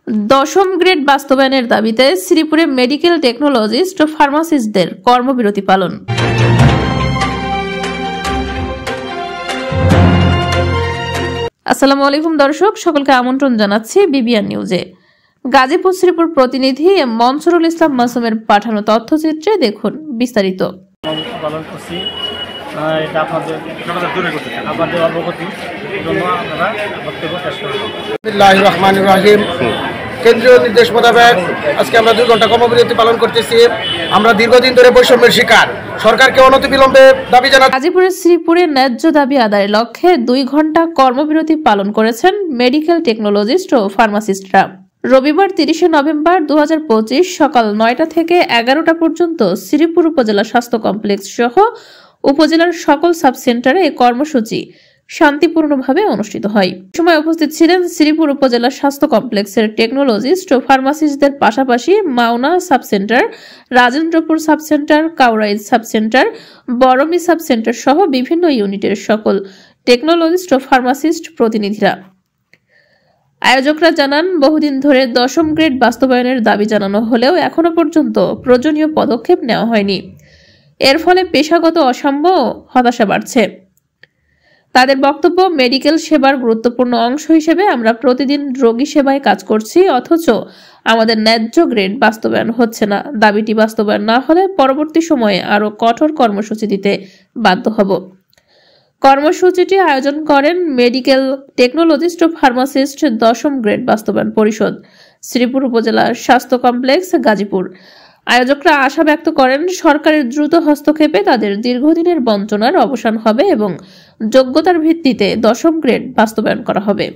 দশম গ্রেড বাস্তবায়নের দাবিতে শ্রীপুরে মেডিকেল টেকনোলজিস্ট ও ফার্মাসিস্টদের কর্মবিরতি পালন। আসসালামু আলাইকুম দর্শক, সকলকে আমন্ত্রণ জানাচ্ছি বিবিআন নিউজে। গাজীপুর শ্রীপুর প্রতিনিধি মনসুরুল ইসলাম মাসুমের পাঠানো তথ্যচিত্রে দেখুন বিস্তারিত। এটা আপনাদের অবগতির জন্য আপনারা বক্তব্য পেশ করবেন। বিসমিল্লাহির রহমানির রহিম। কেন্দ্রীয় নির্দেশ মোতাবেক আজকে আমরা 2 ঘন্টা কর্মবিরতি পালন করতেছি। আমরা দীর্ঘদিন ধরে বৈষম্যের শিকার, সরকারকে অনতিবিলম্বে দাবি জানাচ্ছি। গাজীপুরের শ্রীপুরে ন্যায্য দাবি আদায়ের লক্ষ্যে 2 ঘন্টা কর্মবিরতি পালন করেছেন মেডিকেল টেকনোলজিস্ট ও ফার্মাসিস্টরা। রবিবার 30 নভেম্বর 2025 সকাল 9টা থেকে 11টা পর্যন্ত শ্রীপুর উপজেলা স্বাস্থ্য কমপ্লেক্স সহ উপজেলার সকল সাব সেন্টারে এই কর্মসূচি শান্তিপূর্ণভাবে অনুষ্ঠিত হয়। সময় উপস্থিত ছিলেন শ্রীপুর উপজেলা স্বাস্থ্য কমপ্লেক্সের টেকনোলজিস্ট ও ফার্মাসিস্টদের পাশাপাশি Maona sub centre, Rajendrapur sub centre, কাউরাইজ sub centre, Barmi sub centre সহ বিভিন্ন ইউনিটের সকল টেকনোলজিস্ট ও ফার্মাসিস্ট প্রতিনিধিরা। আয়োজকরা জানান, বহুদিন ধরে 10ম গ্রেড বাস্তবায়নের দাবি জানানো হলেও এখনো পর্যন্ত প্রয়োজনীয় পদক্ষেপ নেওয়া হয়নি। এর ফলে পেশাগত অসাম্য ও হতাশা বাড়ছে। তাদের বক্তব্য, মেডিকেল সেবার গুরুত্বপূর্ণ অংশ হিসেবে আমরা প্রতিদিন রোগী সেবায় কাজ করছি, অথচ আমাদের ন্যায্য গ্রেড বাস্তবায়ন হচ্ছে না। দাবিটি বাস্তবায়ন না হলে পরবর্তী সময়ে আরো কঠোর কর্মসূচি দিতে বাধ্য হব। কর্মসূচিটি আয়োজন করেন মেডিকেল টেকনোলজিস্ট ও ফার্মাসিস্ট 10ম গ্রেড বাস্তবায়ন পরিষদ, শ্রীপুর উপজেলা স্বাস্থ্য কমপ্লেক্স, গাজীপুর। আয়োজকরা আশা ব্যক্ত করেন, সরকারের দ্রুত হস্তক্ষেপে তাদের দীর্ঘদিনের বঞ্চনার অবসান হবে এবং যোগ্যতার ভিত্তিতে 10ম গ্রেড বাস্তবায়ন করা হবে।